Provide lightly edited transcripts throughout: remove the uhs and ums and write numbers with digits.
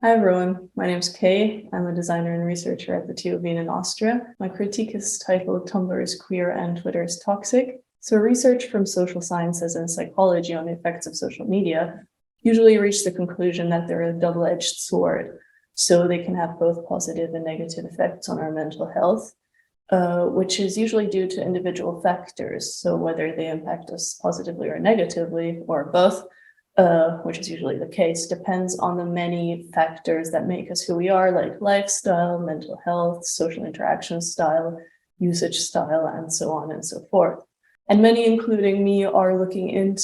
Hi everyone, my name is Kay. I'm a designer and researcher at the TU Wien in Austria. My critique is titled Tumblr is Queer and Twitter is Toxic. So research from social sciences and psychology on the effects of social media usually reach the conclusion that they're a double-edged sword. So they can have both positive and negative effects on our mental health, which is usually due to individual factors. So whether they impact us positively or negatively, or both, which is usually the case, depends on the many factors that make us who we are, like lifestyle, mental health, social interaction style, usage style, and so on and so forth. And many, including me, are looking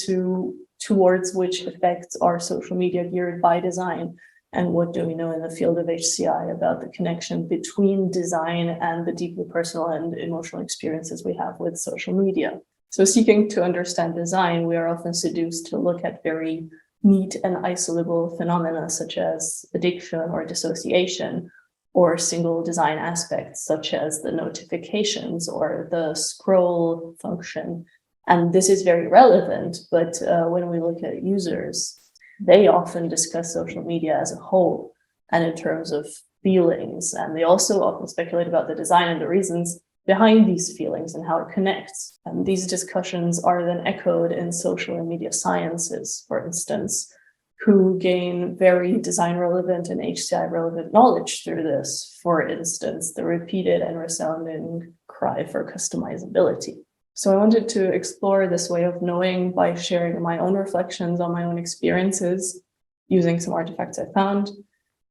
towards which effects are social media geared by design, and what do we know in the field of HCI about the connection between design and the deeply personal and emotional experiences we have with social media. So seeking to understand design, we are often seduced to look at very neat and isolable phenomena such as addiction or dissociation, or single design aspects such as the notifications or the scroll function. And this is very relevant, but when we look at users, they often discuss social media as a whole and in terms of feelings. And they also often speculate about the design and the reasons behind these feelings and how it connects. And these discussions are then echoed in social and media sciences, for instance, who gain very design relevant and HCI relevant knowledge through this. For instance, the repeated and resounding cry for customizability. So I wanted to explore this way of knowing by sharing my own reflections on my own experiences, using some artifacts I found,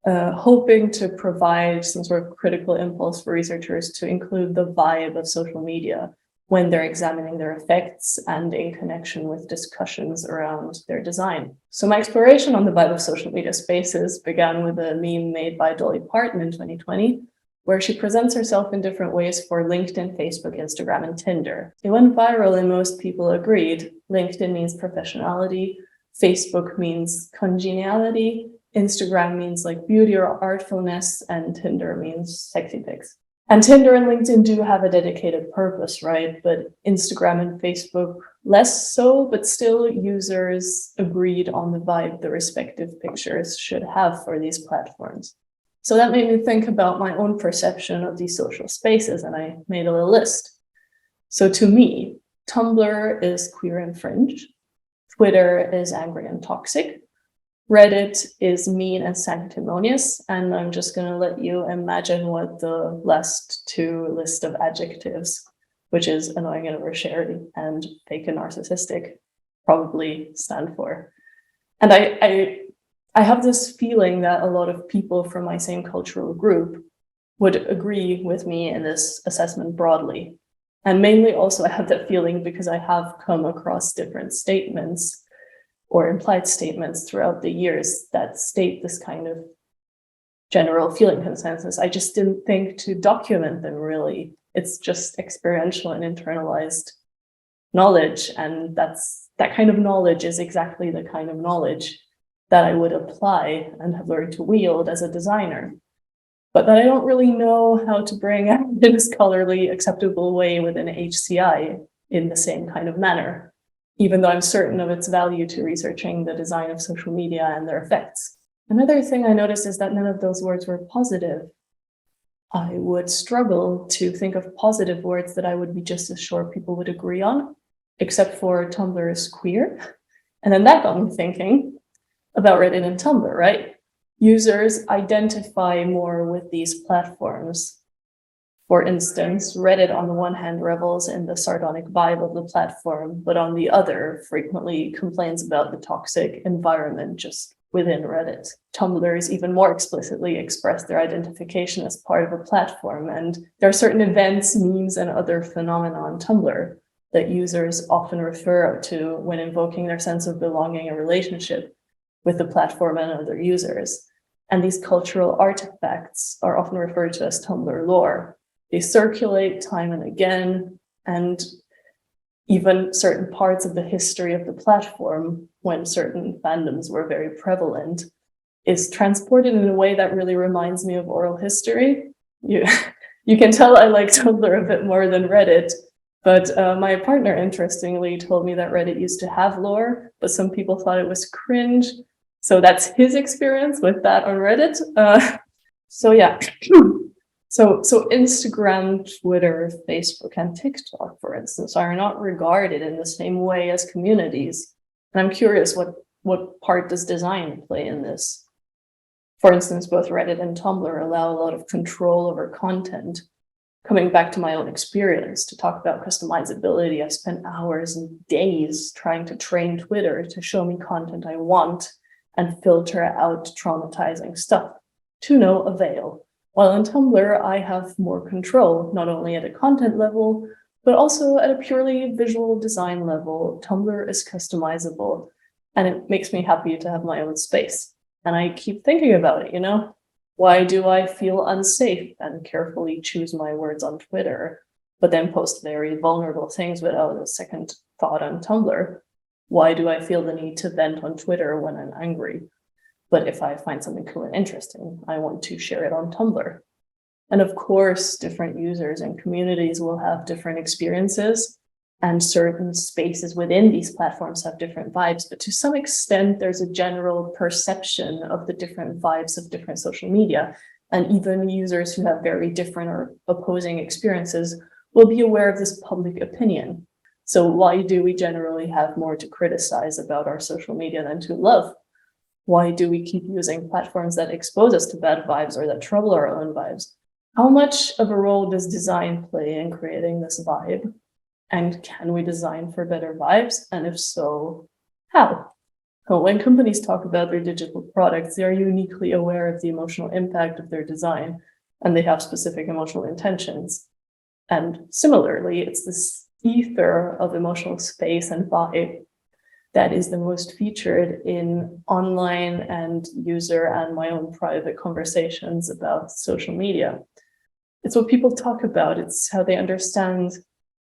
hoping to provide some sort of critical impulse for researchers to include the vibe of social media when they're examining their effects and in connection with discussions around their design. So my exploration on the vibe of social media spaces began with a meme made by Dolly Parton in 2020, where she presents herself in different ways for LinkedIn, Facebook, Instagram, and Tinder. It went viral and most people agreed. LinkedIn means professionality, Facebook means congeniality, Instagram means like beauty or artfulness, and Tinder means sexy pics. And Tinder and LinkedIn do have a dedicated purpose, right? But Instagram and Facebook less so, but still users agreed on the vibe the respective pictures should have for these platforms. So that made me think about my own perception of these social spaces, and I made a little list. So to me, Tumblr is queer and fringe, Twitter is angry and toxic, Reddit is mean and sanctimonious, and I'm just going to let you imagine what the last two list of adjectives, which is annoying and oversharing and fake and narcissistic, probably stand for. And I have this feeling that a lot of people from my same cultural group would agree with me in this assessment broadly. And mainly also I have that feeling because I have come across different statements or implied statements throughout the years that state this kind of general feeling consensus. I just didn't think to document them really. It's just experiential and internalized knowledge. And that kind of knowledge is exactly the kind of knowledge that I would apply and have learned to wield as a designer, but that I don't really know how to bring out in a scholarly, acceptable way within HCI in the same kind of manner, even though I'm certain of its value to researching the design of social media and their effects. Another thing I noticed is that none of those words were positive. I would struggle to think of positive words that I would be just as sure people would agree on, except for Tumblr is queer. And then that got me thinking about Reddit and Tumblr, right? Users identify more with these platforms. For instance, Reddit on the one hand revels in the sardonic vibe of the platform, but on the other frequently complains about the toxic environment just within Reddit. Tumblrs even more explicitly express their identification as part of a platform, and there are certain events, memes, and other phenomena on Tumblr that users often refer to when invoking their sense of belonging and relationship with the platform and other users. And these cultural artifacts are often referred to as Tumblr lore. They circulate time and again, and even certain parts of the history of the platform, when certain fandoms were very prevalent, is transported in a way that really reminds me of oral history. You can tell I like Tumblr a bit more than Reddit, but my partner, interestingly, told me that Reddit used to have lore, but some people thought it was cringe. So that's his experience with that on Reddit. So yeah. So Instagram, Twitter, Facebook, and TikTok, for instance, are not regarded in the same way as communities. And I'm curious, what part does design play in this? For instance, both Reddit and Tumblr allow a lot of control over content. Coming back to my own experience to talk about customizability, I spent hours and days trying to train Twitter to show me content I want and filter out traumatizing stuff, to no avail. While on Tumblr, I have more control, not only at a content level, but also at a purely visual design level. Tumblr is customizable, and it makes me happy to have my own space. And I keep thinking about it, you know? Why do I feel unsafe and carefully choose my words on Twitter, but then post very vulnerable things without a second thought on Tumblr? Why do I feel the need to vent on Twitter when I'm angry? But if I find something cool and interesting, I want to share it on Tumblr. And of course, different users and communities will have different experiences, and certain spaces within these platforms have different vibes. But to some extent, there's a general perception of the different vibes of different social media. And even users who have very different or opposing experiences will be aware of this public opinion. So why do we generally have more to criticize about our social media than to love? Why do we keep using platforms that expose us to bad vibes or that trouble our own vibes? How much of a role does design play in creating this vibe? And can we design for better vibes? And if so, how? Well, when companies talk about their digital products, they are uniquely aware of the emotional impact of their design, and they have specific emotional intentions. And similarly, it's this ether of emotional space and vibe that is the most featured in online and user and my own private conversations about social media. It's what people talk about. It's how they understand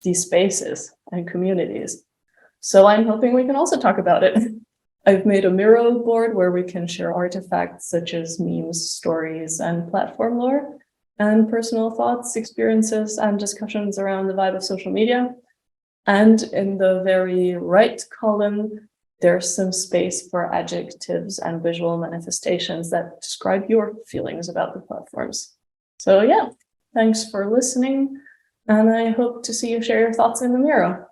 these spaces and communities. So I'm hoping we can also talk about it. I've made a Miro board where we can share artifacts such as memes, stories, and platform lore, and personal thoughts, experiences, and discussions around the vibe of social media. And in the very right column, there's some space for adjectives and visual manifestations that describe your feelings about the platforms. So yeah, thanks for listening. And I hope to see you share your thoughts in the Miro.